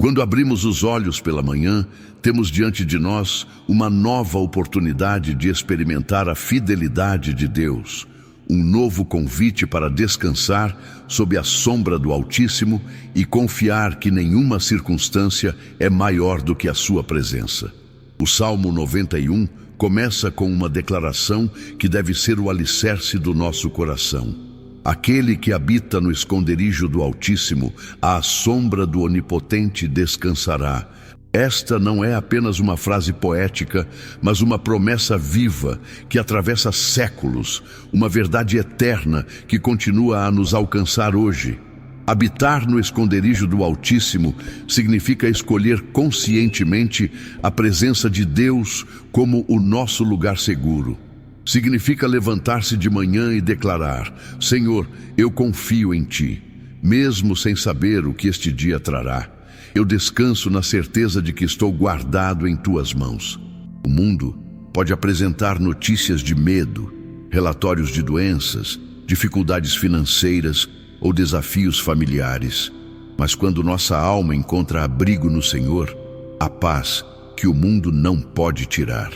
Quando abrimos os olhos pela manhã, temos diante de nós uma nova oportunidade de experimentar a fidelidade de Deus, um novo convite para descansar sob a sombra do Altíssimo e confiar que nenhuma circunstância é maior do que a sua presença. O Salmo 91 começa com uma declaração que deve ser o alicerce do nosso coração. Aquele que habita no esconderijo do Altíssimo, à sombra do Onipotente descansará. Esta não é apenas uma frase poética, mas uma promessa viva que atravessa séculos, uma verdade eterna que continua a nos alcançar hoje. Habitar no esconderijo do Altíssimo significa escolher conscientemente a presença de Deus como o nosso lugar seguro. Significa levantar-se de manhã e declarar: Senhor, eu confio em Ti, mesmo sem saber o que este dia trará. Eu descanso na certeza de que estou guardado em Tuas mãos. O mundo pode apresentar notícias de medo, relatórios de doenças, dificuldades financeiras ou desafios familiares. Mas quando nossa alma encontra abrigo no Senhor, há paz que o mundo não pode tirar.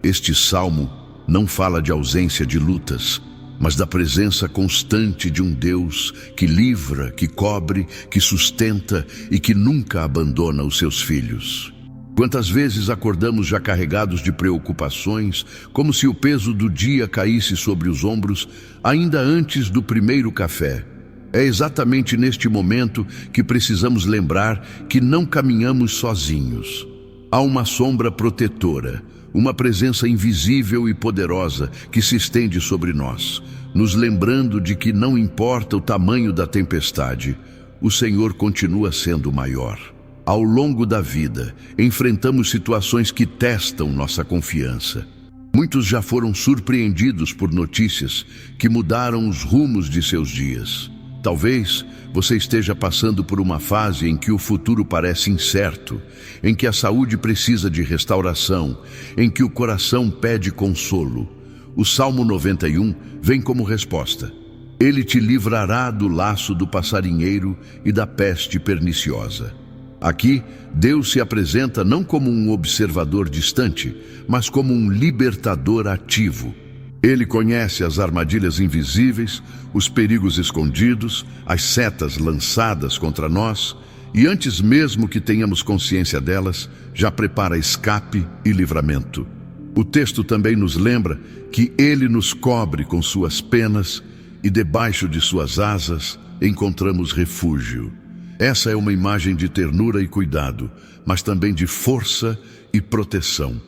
Este salmo não fala de ausência de lutas, mas da presença constante de um Deus que livra, que cobre, que sustenta e que nunca abandona os seus filhos. Quantas vezes acordamos já carregados de preocupações, como se o peso do dia caísse sobre os ombros ainda antes do primeiro café. É exatamente neste momento que precisamos lembrar que não caminhamos sozinhos. Há uma sombra protetora, uma presença invisível e poderosa que se estende sobre nós, nos lembrando de que não importa o tamanho da tempestade, o Senhor continua sendo maior. Ao longo da vida, enfrentamos situações que testam nossa confiança. Muitos já foram surpreendidos por notícias que mudaram os rumos de seus dias. Talvez você esteja passando por uma fase em que o futuro parece incerto, em que a saúde precisa de restauração, em que o coração pede consolo. O Salmo 91 vem como resposta. Ele te livrará do laço do passarinheiro e da peste perniciosa. Aqui, Deus se apresenta não como um observador distante, mas como um libertador ativo. Ele conhece as armadilhas invisíveis, os perigos escondidos, as setas lançadas contra nós, e antes mesmo que tenhamos consciência delas, já prepara escape e livramento. O texto também nos lembra que Ele nos cobre com suas penas e debaixo de suas asas encontramos refúgio. Essa é uma imagem de ternura e cuidado, mas também de força e proteção.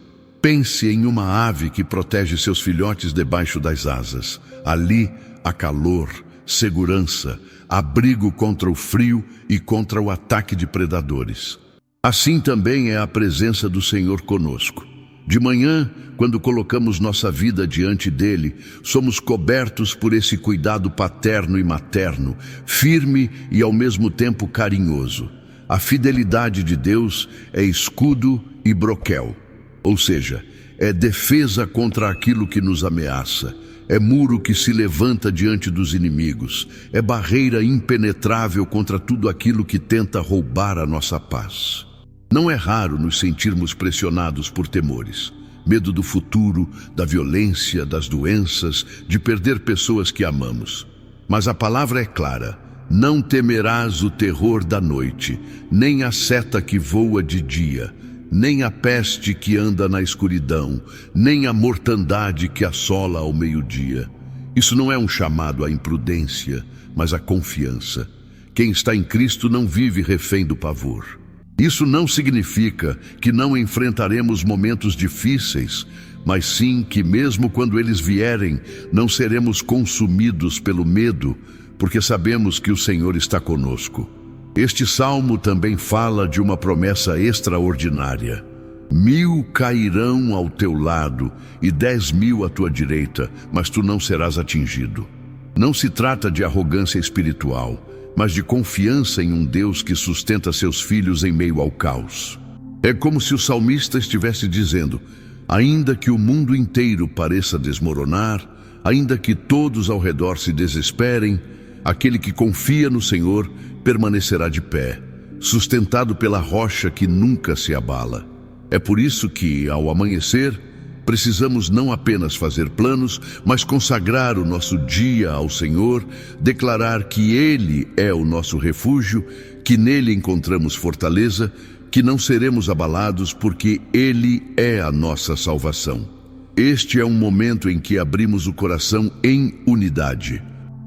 Pense em uma ave que protege seus filhotes debaixo das asas. Ali há calor, segurança, abrigo contra o frio e contra o ataque de predadores. Assim também é a presença do Senhor conosco. De manhã, quando colocamos nossa vida diante dele, somos cobertos por esse cuidado paterno e materno, firme e ao mesmo tempo carinhoso. A fidelidade de Deus é escudo e broquel. Ou seja, é defesa contra aquilo que nos ameaça, é muro que se levanta diante dos inimigos, é barreira impenetrável contra tudo aquilo que tenta roubar a nossa paz. Não é raro nos sentirmos pressionados por temores, medo do futuro, da violência, das doenças, de perder pessoas que amamos. Mas a palavra é clara: não temerás o terror da noite, nem a seta que voa de dia, nem a peste que anda na escuridão, nem a mortandade que assola ao meio-dia. Isso não é um chamado à imprudência, mas à confiança. Quem está em Cristo não vive refém do pavor. Isso não significa que não enfrentaremos momentos difíceis, mas sim que mesmo quando eles vierem, não seremos consumidos pelo medo, porque sabemos que o Senhor está conosco. Este salmo também fala de uma promessa extraordinária. 1000 cairão ao teu lado e 10.000 à tua direita, mas tu não serás atingido. Não se trata de arrogância espiritual, mas de confiança em um Deus que sustenta seus filhos em meio ao caos. É como se o salmista estivesse dizendo: ainda que o mundo inteiro pareça desmoronar, ainda que todos ao redor se desesperem, aquele que confia no Senhor permanecerá de pé. sustentado pela rocha que nunca se abala. É por isso que, ao amanhecer, precisamos não apenas fazer planos, mas consagrar o nosso dia ao Senhor, declarar que Ele é o nosso refúgio, que nele encontramos fortaleza, que não seremos abalados porque Ele é a nossa salvação. Este é um momento em que abrimos o coração em unidade.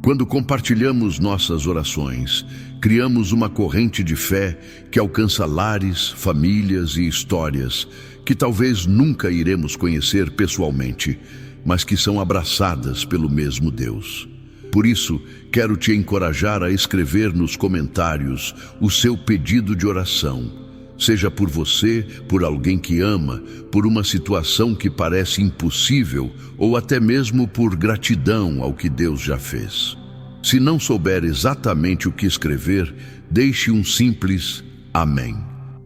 Quando compartilhamos nossas orações, criamos uma corrente de fé que alcança lares, famílias e histórias que talvez nunca iremos conhecer pessoalmente, mas que são abraçadas pelo mesmo Deus. Por isso, quero te encorajar a escrever nos comentários o seu pedido de oração, seja por você, por alguém que ama, por uma situação que parece impossível ou até mesmo por gratidão ao que Deus já fez. Se não souber exatamente o que escrever, deixe um simples amém.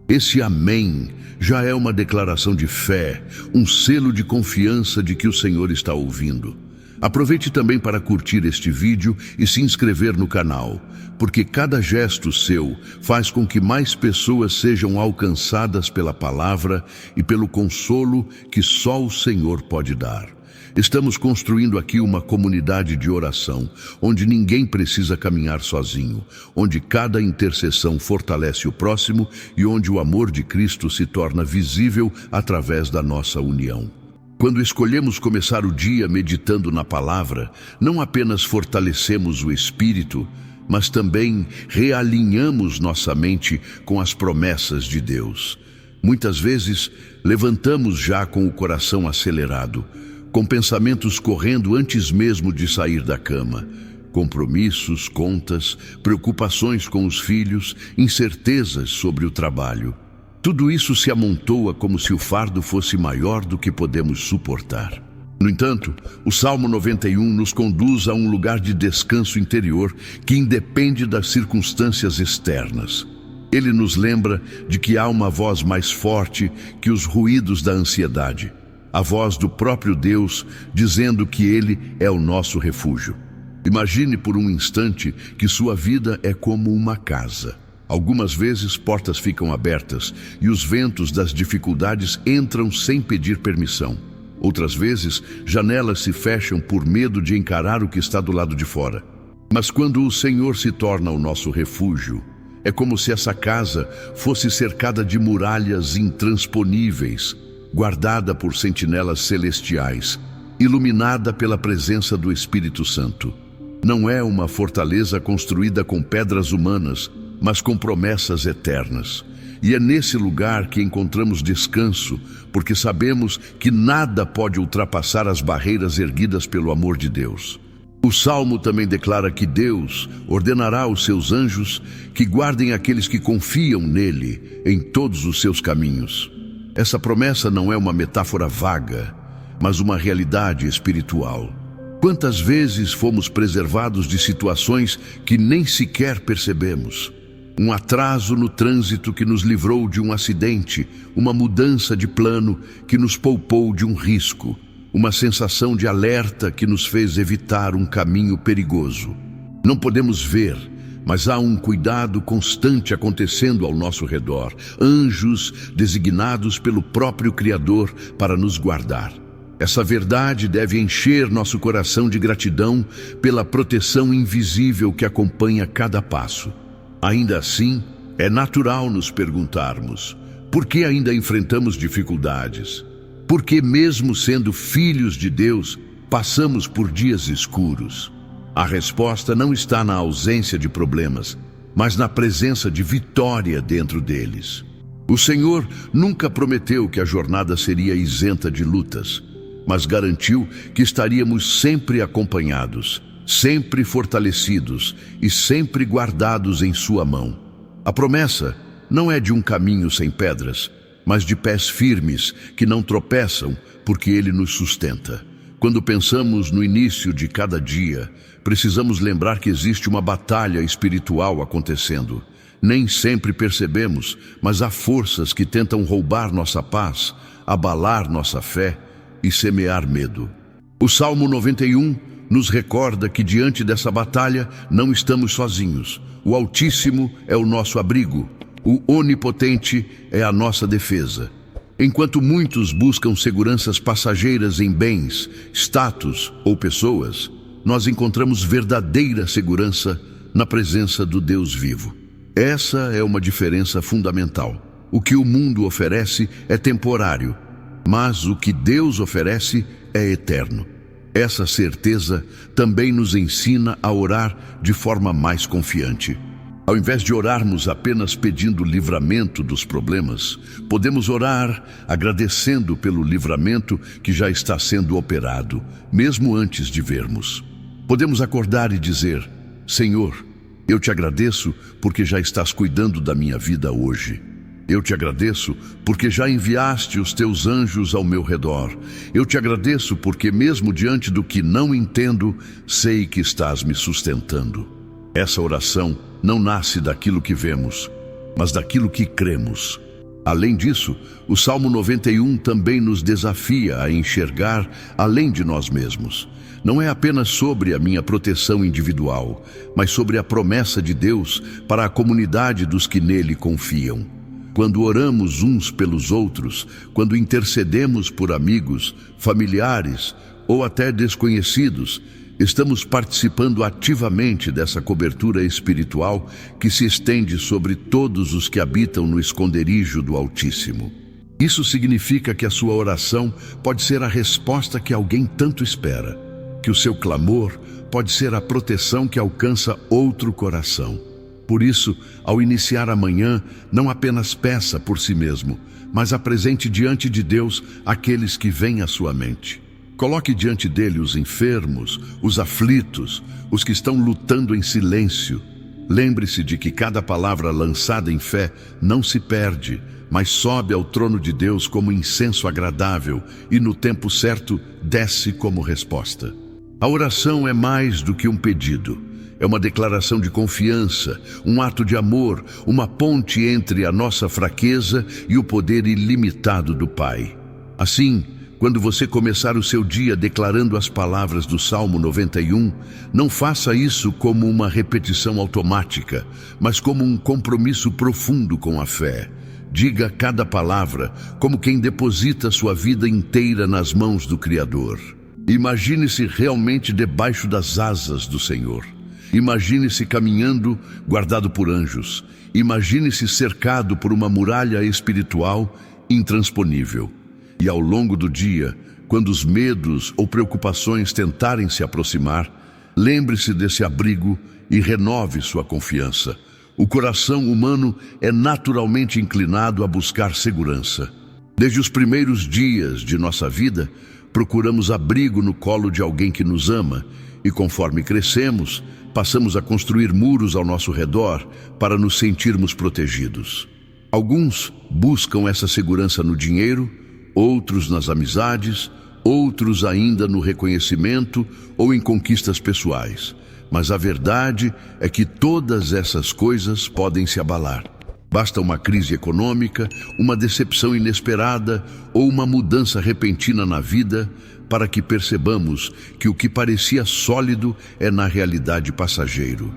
Esse amém já é uma declaração de fé, um selo de confiança de que o Senhor está ouvindo. Aproveite também para curtir este vídeo e se inscrever no canal, porque cada gesto seu faz com que mais pessoas sejam alcançadas pela palavra e pelo consolo que só o Senhor pode dar. Estamos construindo aqui uma comunidade de oração, onde ninguém precisa caminhar sozinho, onde cada intercessão fortalece o próximo e onde o amor de Cristo se torna visível através da nossa união. Quando escolhemos começar o dia meditando na palavra, não apenas fortalecemos o espírito, mas também realinhamos nossa mente com as promessas de Deus. Muitas vezes, levantamos já com o coração acelerado, com pensamentos correndo antes mesmo de sair da cama. Compromissos, contas, preocupações com os filhos, incertezas sobre o trabalho. Tudo isso se amontoa como se o fardo fosse maior do que podemos suportar. No entanto, o Salmo 91 nos conduz a um lugar de descanso interior que independe das circunstâncias externas. Ele nos lembra de que há uma voz mais forte que os ruídos da ansiedade. A voz do próprio Deus dizendo que Ele é o nosso refúgio. Imagine por um instante que sua vida é como uma casa. Algumas vezes portas ficam abertas e os ventos das dificuldades entram sem pedir permissão. Outras vezes, janelas se fecham por medo de encarar o que está do lado de fora. Mas quando o Senhor se torna o nosso refúgio, é como se essa casa fosse cercada de muralhas intransponíveis, guardada por sentinelas celestiais, iluminada pela presença do Espírito Santo. Não é uma fortaleza construída com pedras humanas, mas com promessas eternas. E é nesse lugar que encontramos descanso, porque sabemos que nada pode ultrapassar as barreiras erguidas pelo amor de Deus. O Salmo também declara que Deus ordenará aos seus anjos que guardem aqueles que confiam nele em todos os seus caminhos. Essa promessa não é uma metáfora vaga, mas uma realidade espiritual. Quantas vezes fomos preservados de situações que nem sequer percebemos? Um atraso no trânsito que nos livrou de um acidente, uma mudança de plano que nos poupou de um risco, uma sensação de alerta que nos fez evitar um caminho perigoso. Não podemos ver, mas há um cuidado constante acontecendo ao nosso redor, anjos designados pelo próprio Criador para nos guardar. Essa verdade deve encher nosso coração de gratidão pela proteção invisível que acompanha cada passo. Ainda assim, é natural nos perguntarmos: por que ainda enfrentamos dificuldades? Por que, mesmo sendo filhos de Deus, passamos por dias escuros? A resposta não está na ausência de problemas, mas na presença de vitória dentro deles. O Senhor nunca prometeu que a jornada seria isenta de lutas, mas garantiu que estaríamos sempre acompanhados, sempre fortalecidos e sempre guardados em sua mão. A promessa não é de um caminho sem pedras, mas de pés firmes que não tropeçam porque Ele nos sustenta. Quando pensamos no início de cada dia, precisamos lembrar que existe uma batalha espiritual acontecendo. Nem sempre percebemos, mas há forças que tentam roubar nossa paz, abalar nossa fé e semear medo. O Salmo 91 nos recorda que diante dessa batalha não estamos sozinhos. O Altíssimo é o nosso abrigo, O Onipotente é a nossa defesa. Enquanto muitos buscam seguranças passageiras em bens, status ou pessoas, nós encontramos verdadeira segurança na presença do Deus vivo. Essa é uma diferença fundamental. O que o mundo oferece é temporário, mas o que Deus oferece é eterno. Essa certeza também nos ensina a orar de forma mais confiante. Ao invés de orarmos apenas pedindo livramento dos problemas, podemos orar agradecendo pelo livramento que já está sendo operado, mesmo antes de vermos. Podemos acordar e dizer: Senhor, eu te agradeço porque já estás cuidando da minha vida hoje. Eu te agradeço porque já enviaste os teus anjos ao meu redor. Eu te agradeço porque mesmo diante do que não entendo, sei que estás me sustentando. Essa oração não nasce daquilo que vemos, mas daquilo que cremos. Além disso, o Salmo 91 também nos desafia a enxergar além de nós mesmos. Não é apenas sobre a minha proteção individual, mas sobre a promessa de Deus para a comunidade dos que nele confiam. Quando oramos uns pelos outros, quando intercedemos por amigos, familiares ou até desconhecidos, estamos participando ativamente dessa cobertura espiritual que se estende sobre todos os que habitam no esconderijo do Altíssimo. Isso significa que a sua oração pode ser a resposta que alguém tanto espera, que o seu clamor pode ser a proteção que alcança outro coração. Por isso, ao iniciar a manhã, não apenas peça por si mesmo, mas apresente diante de Deus aqueles que vêm à sua mente. Coloque diante dele os enfermos, os aflitos, os que estão lutando em silêncio. Lembre-se de que cada palavra lançada em fé não se perde, mas sobe ao trono de Deus como incenso agradável e no tempo certo desce como resposta. A oração é mais do que um pedido. É uma declaração de confiança, um ato de amor, uma ponte entre a nossa fraqueza e o poder ilimitado do Pai. Assim, quando você começar o seu dia declarando as palavras do Salmo 91, não faça isso como uma repetição automática, mas como um compromisso profundo com a fé. Diga cada palavra como quem deposita sua vida inteira nas mãos do Criador. Imagine-se realmente debaixo das asas do Senhor. Imagine-se caminhando, guardado por anjos. Imagine-se cercado por uma muralha espiritual intransponível. E ao longo do dia, quando os medos ou preocupações tentarem se aproximar, lembre-se desse abrigo e renove sua confiança. O coração humano é naturalmente inclinado a buscar segurança. Desde os primeiros dias de nossa vida, procuramos abrigo no colo de alguém que nos ama, e conforme crescemos, passamos a construir muros ao nosso redor para nos sentirmos protegidos. Alguns buscam essa segurança no dinheiro, outros nas amizades, outros ainda no reconhecimento ou em conquistas pessoais. Mas a verdade é que todas essas coisas podem se abalar. Basta uma crise econômica, uma decepção inesperada ou uma mudança repentina na vida para que percebamos que o que parecia sólido é na realidade passageiro.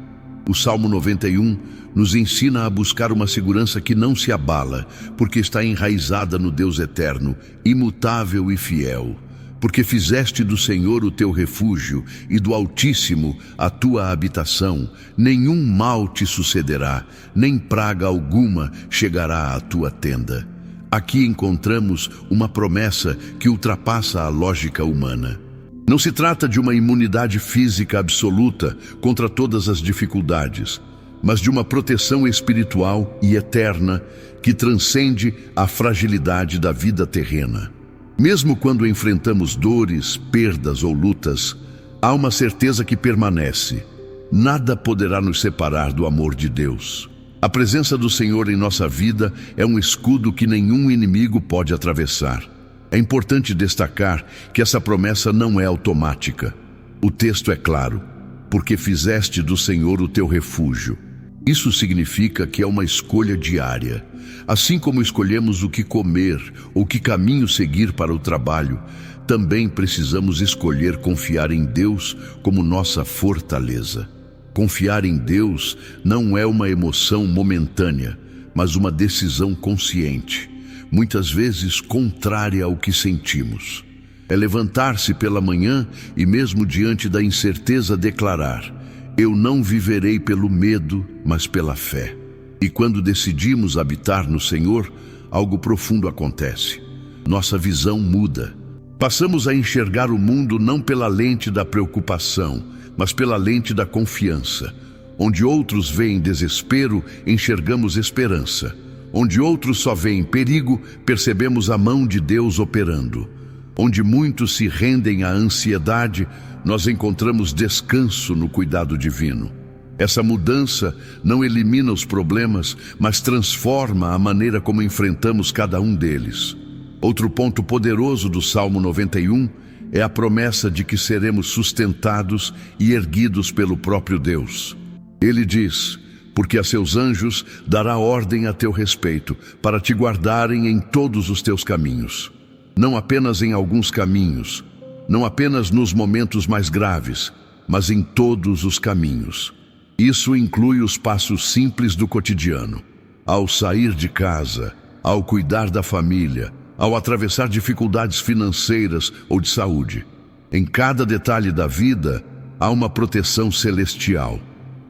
O Salmo 91 nos ensina a buscar uma segurança que não se abala, porque está enraizada no Deus eterno, imutável e fiel. Porque fizeste do Senhor o teu refúgio e do Altíssimo a tua habitação, nenhum mal te sucederá, nem praga alguma chegará à tua tenda. Aqui encontramos uma promessa que ultrapassa a lógica humana. Não se trata de uma imunidade física absoluta contra todas as dificuldades, mas de uma proteção espiritual e eterna que transcende a fragilidade da vida terrena. Mesmo quando enfrentamos dores, perdas ou lutas, há uma certeza que permanece: nada poderá nos separar do amor de Deus. A presença do Senhor em nossa vida é um escudo que nenhum inimigo pode atravessar. É importante destacar que essa promessa não é automática. O texto é claro: porque fizeste do Senhor o teu refúgio. Isso significa que é uma escolha diária. Assim como escolhemos o que comer ou que caminho seguir para o trabalho, também precisamos escolher confiar em Deus como nossa fortaleza. Confiar em Deus não é uma emoção momentânea, mas uma decisão consciente, muitas vezes contrária ao que sentimos. É levantar-se pela manhã e, mesmo diante da incerteza, declarar: eu não viverei pelo medo, mas pela fé. E quando decidimos habitar no Senhor, algo profundo acontece. Nossa visão muda. Passamos a enxergar o mundo não pela lente da preocupação, mas pela lente da confiança. Onde outros veem desespero, enxergamos esperança. Onde outros só veem perigo, percebemos a mão de Deus operando. Onde muitos se rendem à ansiedade, nós encontramos descanso no cuidado divino. Essa mudança não elimina os problemas, mas transforma a maneira como enfrentamos cada um deles. Outro ponto poderoso do Salmo 91 é a promessa de que seremos sustentados e erguidos pelo próprio Deus. Ele diz: porque a seus anjos dará ordem a teu respeito, para te guardarem em todos os teus caminhos. Não apenas em alguns caminhos, não apenas nos momentos mais graves, mas em todos os caminhos. Isso inclui os passos simples do cotidiano. Ao sair de casa, ao cuidar da família, ao atravessar dificuldades financeiras ou de saúde. Em cada detalhe da vida, há uma proteção celestial.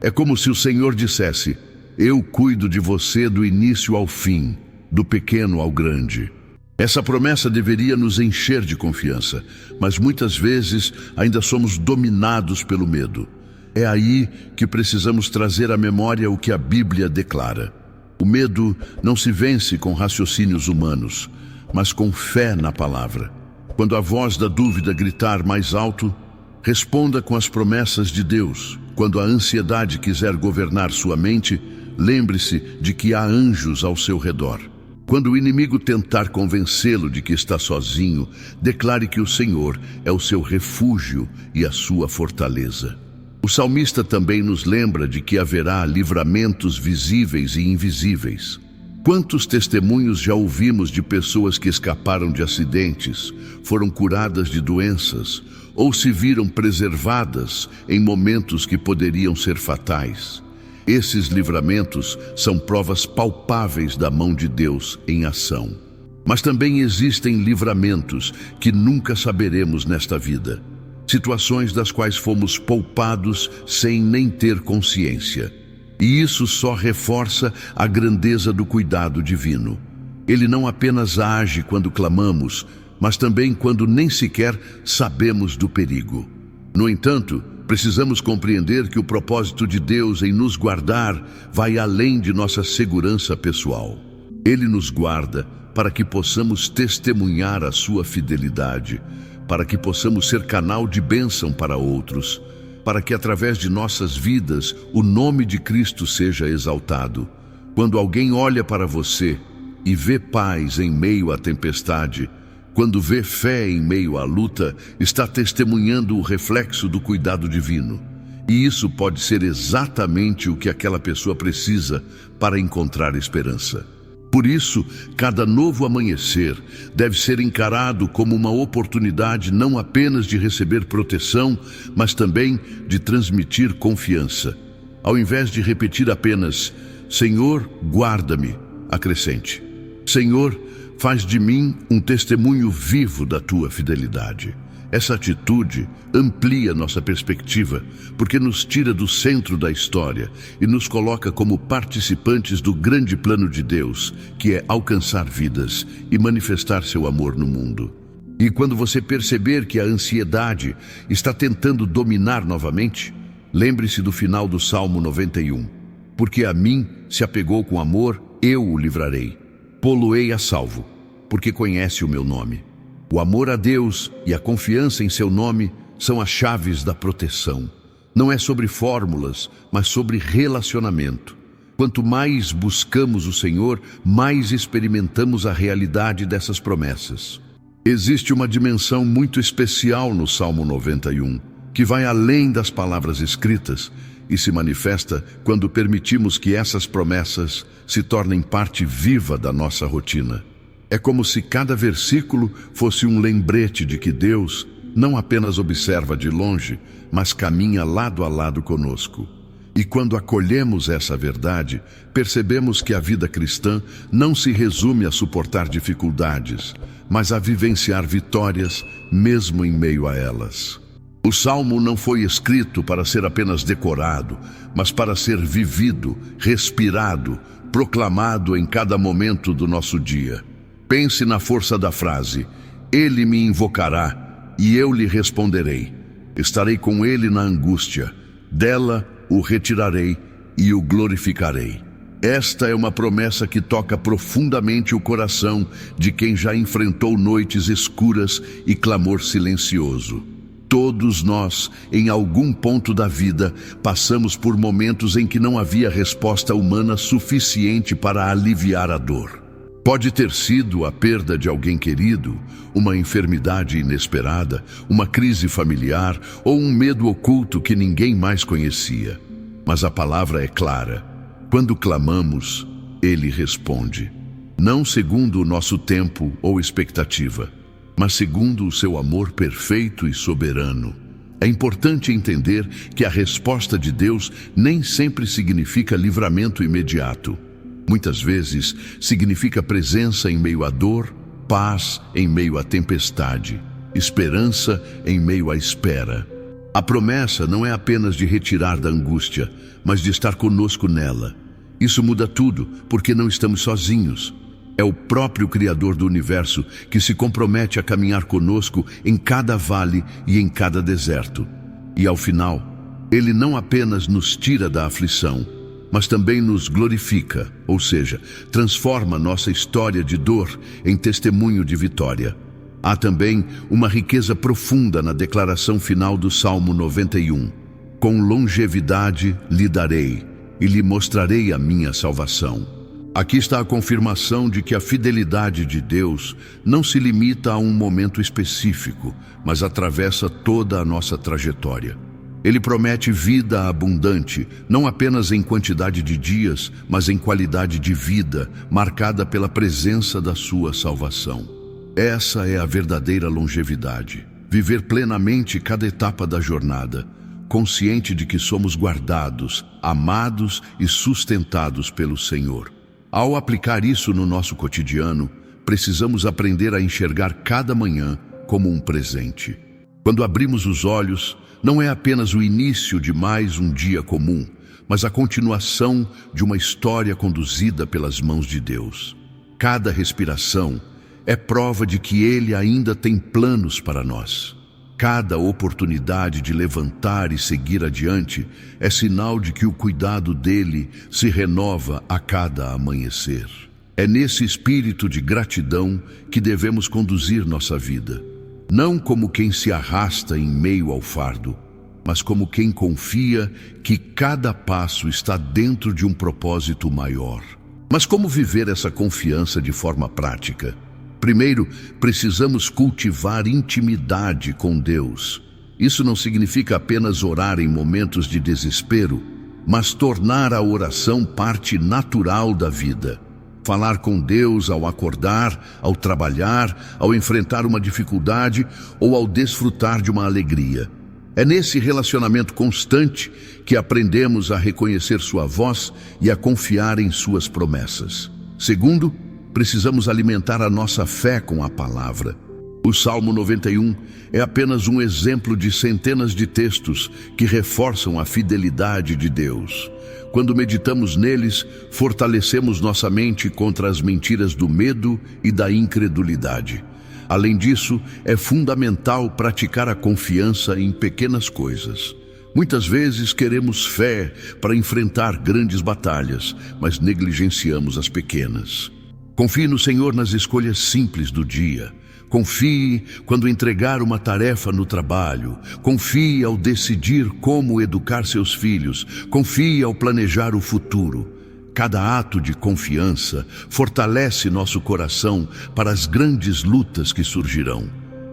É como se o Senhor dissesse: eu cuido de você do início ao fim, do pequeno ao grande. Essa promessa deveria nos encher de confiança, mas muitas vezes ainda somos dominados pelo medo. É aí que precisamos trazer à memória o que a Bíblia declara. O medo não se vence com raciocínios humanos, mas com fé na palavra. Quando a voz da dúvida gritar mais alto, responda com as promessas de Deus. Quando a ansiedade quiser governar sua mente, lembre-se de que há anjos ao seu redor. Quando o inimigo tentar convencê-lo de que está sozinho, declare que o Senhor é o seu refúgio e a sua fortaleza. O salmista também nos lembra de que haverá livramentos visíveis e invisíveis. Quantos testemunhos já ouvimos de pessoas que escaparam de acidentes, foram curadas de doenças ou se viram preservadas em momentos que poderiam ser fatais? Esses livramentos são provas palpáveis da mão de Deus em ação. Mas também existem livramentos que nunca saberemos nesta vida. Situações das quais fomos poupados sem nem ter consciência. E isso só reforça a grandeza do cuidado divino. Ele não apenas age quando clamamos, mas também quando nem sequer sabemos do perigo. No entanto, precisamos compreender que o propósito de Deus em nos guardar vai além de nossa segurança pessoal. Ele nos guarda para que possamos testemunhar a sua fidelidade, para que possamos ser canal de bênção para outros, para que através de nossas vidas o nome de Cristo seja exaltado. Quando alguém olha para você e vê paz em meio à tempestade, quando vê fé em meio à luta, está testemunhando o reflexo do cuidado divino. E isso pode ser exatamente o que aquela pessoa precisa para encontrar esperança. Por isso, cada novo amanhecer deve ser encarado como uma oportunidade não apenas de receber proteção, mas também de transmitir confiança. Ao invés de repetir apenas: Senhor, guarda-me, acrescente: Senhor, faz de mim um testemunho vivo da tua fidelidade. Essa atitude amplia nossa perspectiva, porque nos tira do centro da história e nos coloca como participantes do grande plano de Deus, que é alcançar vidas e manifestar seu amor no mundo. E quando você perceber que a ansiedade está tentando dominar novamente, lembre-se do final do Salmo 91. Porque a mim se apegou com amor, eu o livrarei. Pô-lo-ei a salvo, porque conhece o meu nome. O amor a Deus e a confiança em seu nome são as chaves da proteção. Não é sobre fórmulas, mas sobre relacionamento. Quanto mais buscamos o Senhor, mais experimentamos a realidade dessas promessas. Existe uma dimensão muito especial no Salmo 91, que vai além das palavras escritas e se manifesta quando permitimos que essas promessas se tornem parte viva da nossa rotina. É como se cada versículo fosse um lembrete de que Deus não apenas observa de longe, mas caminha lado a lado conosco. E quando acolhemos essa verdade, percebemos que a vida cristã não se resume a suportar dificuldades, mas a vivenciar vitórias mesmo em meio a elas. O Salmo não foi escrito para ser apenas decorado, mas para ser vivido, respirado, proclamado em cada momento do nosso dia. Pense na força da frase: Ele me invocará e eu lhe responderei. Estarei com ele na angústia, dela o retirarei e o glorificarei. Esta é uma promessa que toca profundamente o coração de quem já enfrentou noites escuras e clamor silencioso. Todos nós, em algum ponto da vida, passamos por momentos em que não havia resposta humana suficiente para aliviar a dor. Pode ter sido a perda de alguém querido, uma enfermidade inesperada, uma crise familiar ou um medo oculto que ninguém mais conhecia. Mas a palavra é clara. Quando clamamos, Ele responde. Não segundo o nosso tempo ou expectativa, mas segundo o seu amor perfeito e soberano. É importante entender que a resposta de Deus nem sempre significa livramento imediato. Muitas vezes significa presença em meio à dor, paz em meio à tempestade, esperança em meio à espera. A promessa não é apenas de retirar da angústia, mas de estar conosco nela. Isso muda tudo, porque não estamos sozinhos. É o próprio Criador do Universo que se compromete a caminhar conosco em cada vale e em cada deserto. E ao final, Ele não apenas nos tira da aflição, mas também nos glorifica, ou seja, transforma nossa história de dor em testemunho de vitória. Há também uma riqueza profunda na declaração final do Salmo 91. Com longevidade lhe darei, e lhe mostrarei a minha salvação. Aqui está a confirmação de que a fidelidade de Deus não se limita a um momento específico, mas atravessa toda a nossa trajetória. Ele promete vida abundante, não apenas em quantidade de dias, mas em qualidade de vida, marcada pela presença da sua salvação. Essa é a verdadeira longevidade. Viver plenamente cada etapa da jornada, consciente de que somos guardados, amados e sustentados pelo Senhor. Ao aplicar isso no nosso cotidiano, precisamos aprender a enxergar cada manhã como um presente. Quando abrimos os olhos, não é apenas o início de mais um dia comum, mas a continuação de uma história conduzida pelas mãos de Deus. Cada respiração é prova de que Ele ainda tem planos para nós. Cada oportunidade de levantar e seguir adiante é sinal de que o cuidado dele se renova a cada amanhecer. É nesse espírito de gratidão que devemos conduzir nossa vida. Não como quem se arrasta em meio ao fardo, mas como quem confia que cada passo está dentro de um propósito maior. Mas como viver essa confiança de forma prática? Primeiro, precisamos cultivar intimidade com Deus. Isso não significa apenas orar em momentos de desespero, mas tornar a oração parte natural da vida. Falar com Deus ao acordar, ao trabalhar, ao enfrentar uma dificuldade ou ao desfrutar de uma alegria. É nesse relacionamento constante que aprendemos a reconhecer sua voz e a confiar em suas promessas. Segundo, precisamos alimentar a nossa fé com a palavra. O Salmo 91 é apenas um exemplo de centenas de textos que reforçam a fidelidade de Deus. Quando meditamos neles, fortalecemos nossa mente contra as mentiras do medo e da incredulidade. Além disso, é fundamental praticar a confiança em pequenas coisas. Muitas vezes queremos fé para enfrentar grandes batalhas, mas negligenciamos as pequenas. Confie no Senhor nas escolhas simples do dia. Confie quando entregar uma tarefa no trabalho. Confie ao decidir como educar seus filhos. Confie ao planejar o futuro. Cada ato de confiança fortalece nosso coração para as grandes lutas que surgirão.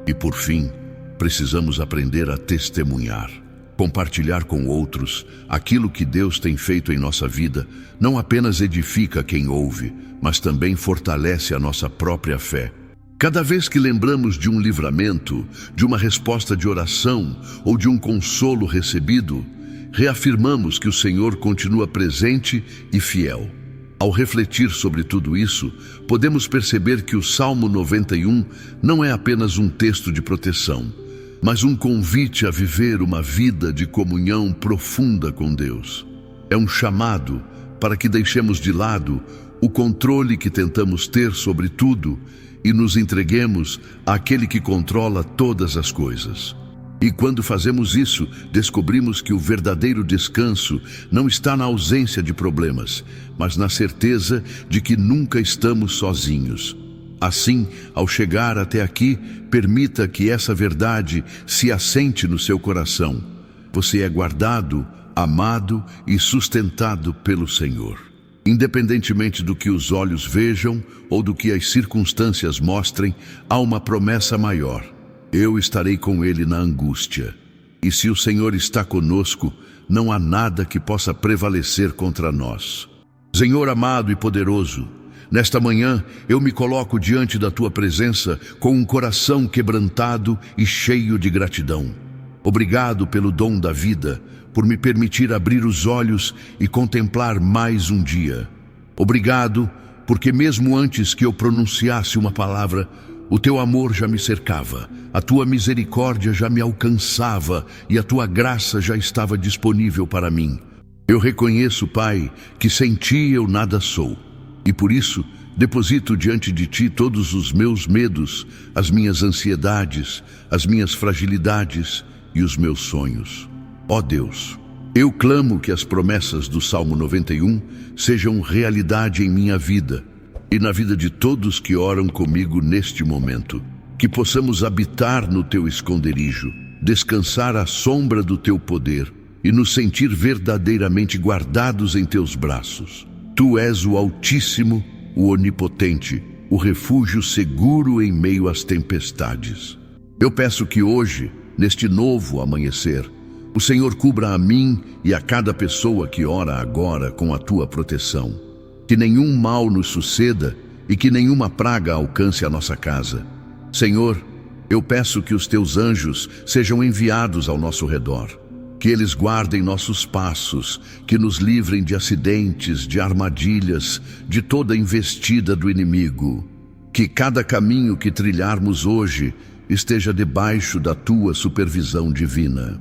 E por fim, precisamos aprender a testemunhar. Compartilhar com outros aquilo que Deus tem feito em nossa vida não apenas edifica quem ouve, mas também fortalece a nossa própria fé. Cada vez que lembramos de um livramento, de uma resposta de oração ou de um consolo recebido, reafirmamos que o Senhor continua presente e fiel. Ao refletir sobre tudo isso, podemos perceber que o Salmo 91 não é apenas um texto de proteção, mas um convite a viver uma vida de comunhão profunda com Deus. É um chamado para que deixemos de lado o controle que tentamos ter sobre tudo e nos entreguemos àquele que controla todas as coisas. E quando fazemos isso, descobrimos que o verdadeiro descanso não está na ausência de problemas, mas na certeza de que nunca estamos sozinhos. Assim, ao chegar até aqui, permita que essa verdade se assente no seu coração. Você é guardado, amado e sustentado pelo Senhor. Independentemente do que os olhos vejam ou do que as circunstâncias mostrem, há uma promessa maior. Eu estarei com ele na angústia. E se o Senhor está conosco, não há nada que possa prevalecer contra nós. Senhor amado e poderoso, nesta manhã eu me coloco diante da tua presença com um coração quebrantado e cheio de gratidão. Obrigado pelo dom da vida, por me permitir abrir os olhos e contemplar mais um dia. Obrigado, porque mesmo antes que eu pronunciasse uma palavra, o teu amor já me cercava, a tua misericórdia já me alcançava e a tua graça já estava disponível para mim. Eu reconheço, Pai, que sem ti eu nada sou. E por isso, deposito diante de ti todos os meus medos, as minhas ansiedades, as minhas fragilidades e os meus sonhos. Ó Deus, eu clamo que as promessas do Salmo 91 sejam realidade em minha vida e na vida de todos que oram comigo neste momento. Que possamos habitar no teu esconderijo, descansar à sombra do teu poder e nos sentir verdadeiramente guardados em teus braços. Tu és o Altíssimo, o Onipotente, o refúgio seguro em meio às tempestades. Eu peço que hoje, neste novo amanhecer, o Senhor cubra a mim e a cada pessoa que ora agora com a tua proteção. Que nenhum mal nos suceda e que nenhuma praga alcance a nossa casa. Senhor, eu peço que os teus anjos sejam enviados ao nosso redor, que eles guardem nossos passos, que nos livrem de acidentes, de armadilhas, de toda investida do inimigo. Que cada caminho que trilharmos hoje esteja debaixo da tua supervisão divina.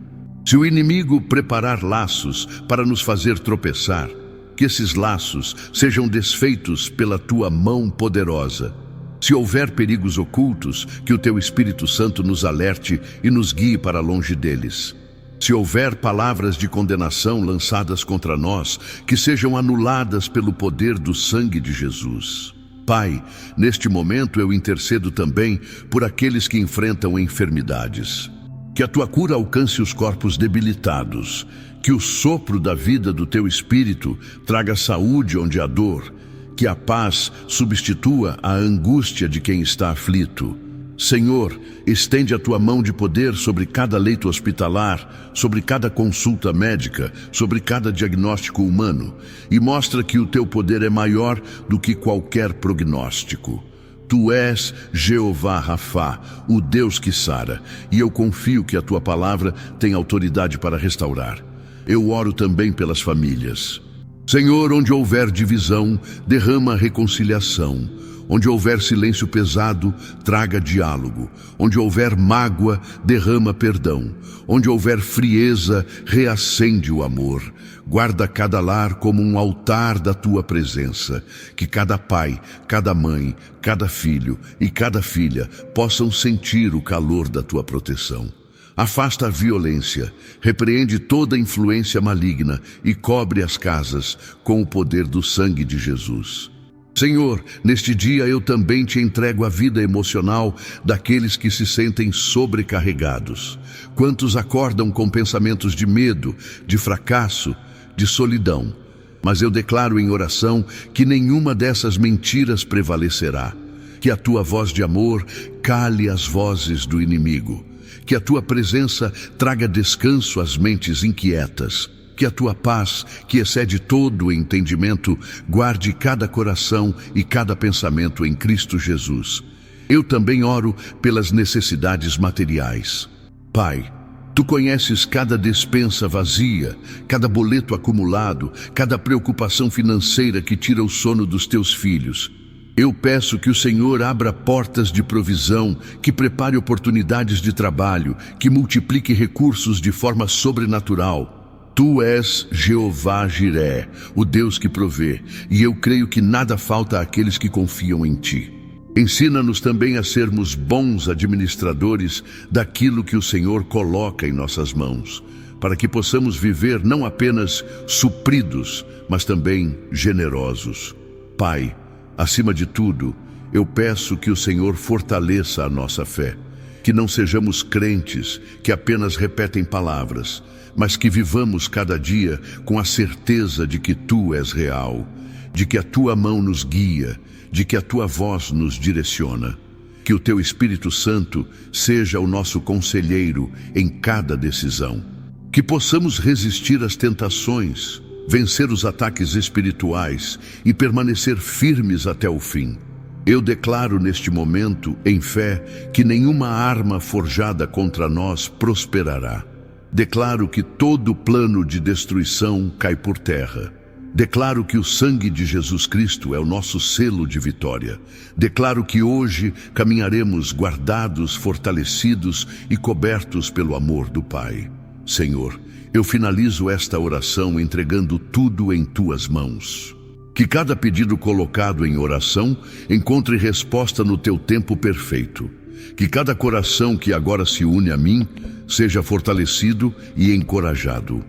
Se o inimigo preparar laços para nos fazer tropeçar, que esses laços sejam desfeitos pela tua mão poderosa. Se houver perigos ocultos, que o teu Espírito Santo nos alerte e nos guie para longe deles. Se houver palavras de condenação lançadas contra nós, que sejam anuladas pelo poder do sangue de Jesus. Pai, neste momento eu intercedo também por aqueles que enfrentam enfermidades. Que a tua cura alcance os corpos debilitados. Que o sopro da vida do teu Espírito traga saúde onde há dor. Que a paz substitua a angústia de quem está aflito. Senhor, estende a tua mão de poder sobre cada leito hospitalar, sobre cada consulta médica, sobre cada diagnóstico humano, e mostra que o teu poder é maior do que qualquer prognóstico. Tu és Jeová Rafá, o Deus que sara, e eu confio que a tua palavra tem autoridade para restaurar. Eu oro também pelas famílias. Senhor, onde houver divisão, derrama reconciliação. Onde houver silêncio pesado, traga diálogo. Onde houver mágoa, derrama perdão. Onde houver frieza, reacende o amor. Guarda cada lar como um altar da tua presença. Que cada pai, cada mãe, cada filho e cada filha possam sentir o calor da tua proteção. Afasta a violência, repreende toda influência maligna e cobre as casas com o poder do sangue de Jesus. Senhor, neste dia eu também te entrego a vida emocional daqueles que se sentem sobrecarregados. Quantos acordam com pensamentos de medo, de fracasso, de solidão. Mas eu declaro em oração que nenhuma dessas mentiras prevalecerá. Que a tua voz de amor cale as vozes do inimigo. Que a tua presença traga descanso às mentes inquietas. Que a tua paz, que excede todo o entendimento, guarde cada coração e cada pensamento em Cristo Jesus. Eu também oro pelas necessidades materiais. Pai, Tu conheces cada despensa vazia, cada boleto acumulado, cada preocupação financeira que tira o sono dos teus filhos. Eu peço que o Senhor abra portas de provisão, que prepare oportunidades de trabalho, que multiplique recursos de forma sobrenatural. Tu és Jeová Jiré, o Deus que provê, e eu creio que nada falta àqueles que confiam em Ti. Ensina-nos também a sermos bons administradores daquilo que o Senhor coloca em nossas mãos, para que possamos viver não apenas supridos, mas também generosos. Pai, acima de tudo, eu peço que o Senhor fortaleça a nossa fé, que não sejamos crentes que apenas repetem palavras, mas que vivamos cada dia com a certeza de que Tu és real, de que a Tua mão nos guia, de que a Tua voz nos direciona. Que o Teu Espírito Santo seja o nosso conselheiro em cada decisão. Que possamos resistir às tentações, vencer os ataques espirituais e permanecer firmes até o fim. Eu declaro neste momento, em fé, que nenhuma arma forjada contra nós prosperará. Declaro que todo plano de destruição cai por terra. Declaro que o sangue de Jesus Cristo é o nosso selo de vitória. Declaro que hoje caminharemos guardados, fortalecidos e cobertos pelo amor do Pai. Senhor, eu finalizo esta oração entregando tudo em Tuas mãos. Que cada pedido colocado em oração encontre resposta no Teu tempo perfeito. Que cada coração que agora se une a mim seja fortalecido e encorajado.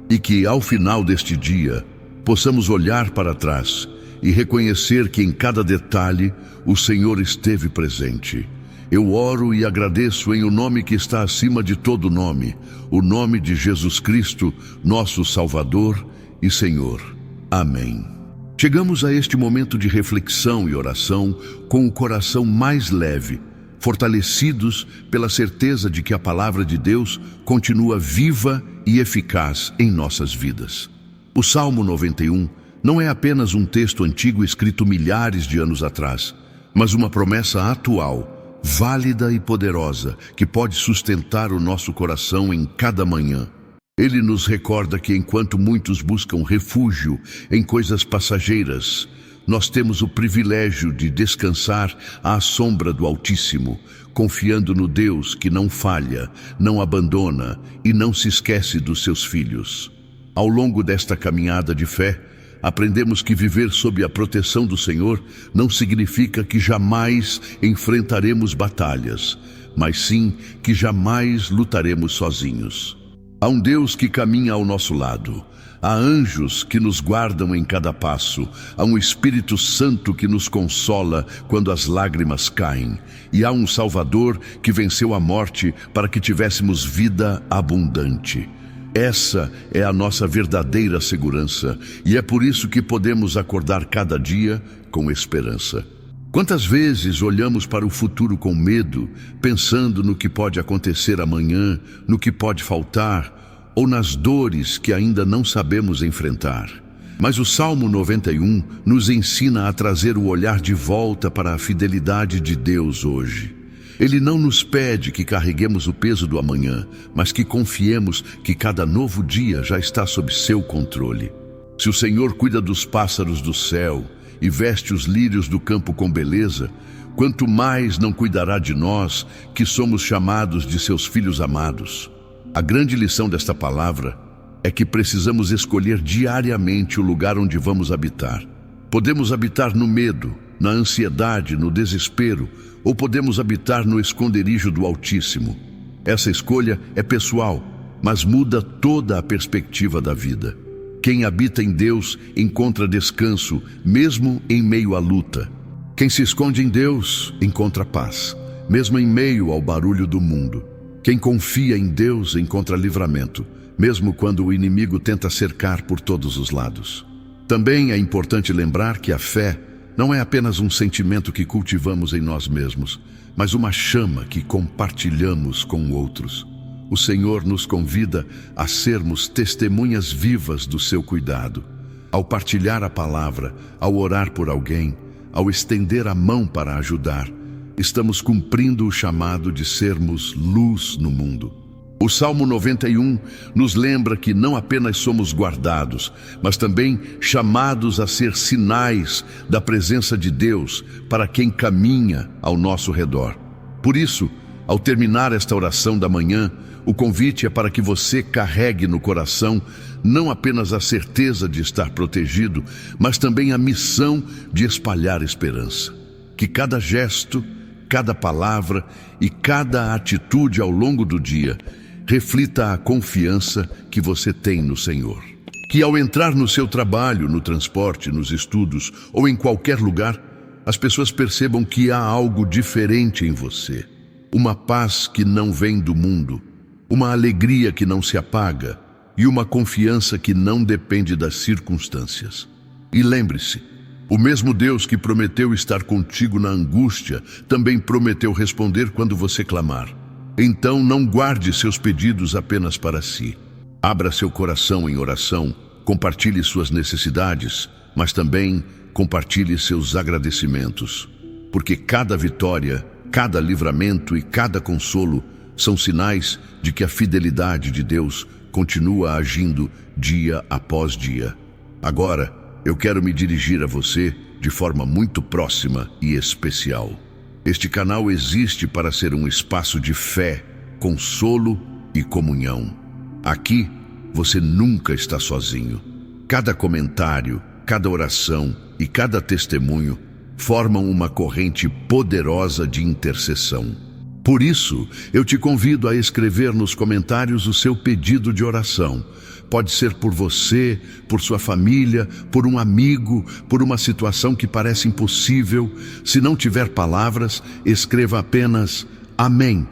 E que, ao final deste dia, possamos olhar para trás e reconhecer que em cada detalhe o Senhor esteve presente. Eu oro e agradeço em o nome que está acima de todo nome, o nome de Jesus Cristo, nosso Salvador e Senhor. Amém. Chegamos a este momento de reflexão e oração com o coração mais leve, fortalecidos pela certeza de que a palavra de Deus continua viva e eficaz em nossas vidas. O Salmo 91 não é apenas um texto antigo escrito milhares de anos atrás, mas uma promessa atual, válida e poderosa, que pode sustentar o nosso coração em cada manhã. Ele nos recorda que enquanto muitos buscam refúgio em coisas passageiras, nós temos o privilégio de descansar à sombra do Altíssimo, confiando no Deus que não falha, não abandona e não se esquece dos seus filhos. Ao longo desta caminhada de fé, aprendemos que viver sob a proteção do Senhor não significa que jamais enfrentaremos batalhas, mas sim que jamais lutaremos sozinhos. Há um Deus que caminha ao nosso lado, há anjos que nos guardam em cada passo, há um Espírito Santo que nos consola quando as lágrimas caem, e há um Salvador que venceu a morte para que tivéssemos vida abundante. Essa é a nossa verdadeira segurança, e é por isso que podemos acordar cada dia com esperança. Quantas vezes olhamos para o futuro com medo, pensando no que pode acontecer amanhã, no que pode faltar, ou nas dores que ainda não sabemos enfrentar. Mas o Salmo 91 nos ensina a trazer o olhar de volta para a fidelidade de Deus hoje. Ele não nos pede que carreguemos o peso do amanhã, mas que confiemos que cada novo dia já está sob seu controle. Se o Senhor cuida dos pássaros do céu e veste os lírios do campo com beleza, quanto mais não cuidará de nós, que somos chamados de seus filhos amados. A grande lição desta palavra é que precisamos escolher diariamente o lugar onde vamos habitar. Podemos habitar no medo, na ansiedade, no desespero, ou podemos habitar no esconderijo do Altíssimo. Essa escolha é pessoal, mas muda toda a perspectiva da vida. Quem habita em Deus encontra descanso, mesmo em meio à luta. Quem se esconde em Deus encontra paz, mesmo em meio ao barulho do mundo. Quem confia em Deus encontra livramento, mesmo quando o inimigo tenta cercar por todos os lados. Também é importante lembrar que a fé não é apenas um sentimento que cultivamos em nós mesmos, mas uma chama que compartilhamos com outros. O Senhor nos convida a sermos testemunhas vivas do seu cuidado. Ao partilhar a palavra, ao orar por alguém, ao estender a mão para ajudar, estamos cumprindo o chamado de sermos luz no mundo. O Salmo 91 nos lembra que não apenas somos guardados, mas também chamados a ser sinais da presença de Deus para quem caminha ao nosso redor. Por isso, ao terminar esta oração da manhã, o convite é para que você carregue no coração não apenas a certeza de estar protegido, mas também a missão de espalhar esperança. Que cada gesto, cada palavra e cada atitude ao longo do dia reflita a confiança que você tem no Senhor. Que ao entrar no seu trabalho, no transporte, nos estudos ou em qualquer lugar, as pessoas percebam que há algo diferente em você. Uma paz que não vem do mundo, uma alegria que não se apaga e uma confiança que não depende das circunstâncias. E lembre-se, o mesmo Deus que prometeu estar contigo na angústia, também prometeu responder quando você clamar. Então não guarde seus pedidos apenas para si. Abra seu coração em oração, compartilhe suas necessidades, mas também compartilhe seus agradecimentos. Porque cada vitória, cada livramento e cada consolo são sinais de que a fidelidade de Deus continua agindo dia após dia. Agora, eu quero me dirigir a você de forma muito próxima e especial. Este canal existe para ser um espaço de fé, consolo e comunhão. Aqui, você nunca está sozinho. Cada comentário, cada oração e cada testemunho formam uma corrente poderosa de intercessão. Por isso, eu te convido a escrever nos comentários o seu pedido de oração. Pode ser por você, por sua família, por um amigo, por uma situação que parece impossível. Se não tiver palavras, escreva apenas Amém.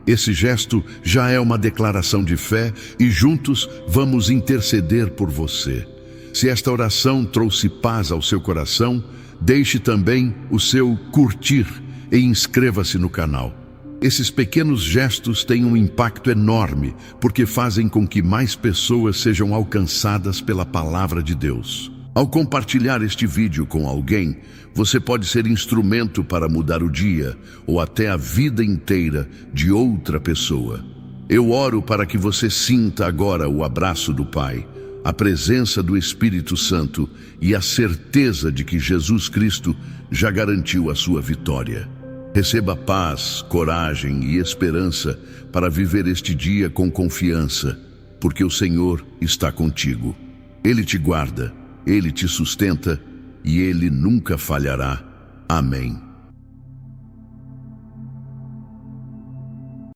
Esse gesto já é uma declaração de fé e juntos vamos interceder por você. Se esta oração trouxe paz ao seu coração, deixe também o seu curtir e inscreva-se no canal. Esses pequenos gestos têm um impacto enorme, porque fazem com que mais pessoas sejam alcançadas pela palavra de Deus. Ao compartilhar este vídeo com alguém, você pode ser instrumento para mudar o dia ou até a vida inteira de outra pessoa. Eu oro para que você sinta agora o abraço do Pai, a presença do Espírito Santo e a certeza de que Jesus Cristo já garantiu a sua vitória. Receba paz, coragem e esperança para viver este dia com confiança, porque o Senhor está contigo. Ele te guarda, Ele te sustenta e Ele nunca falhará. Amém.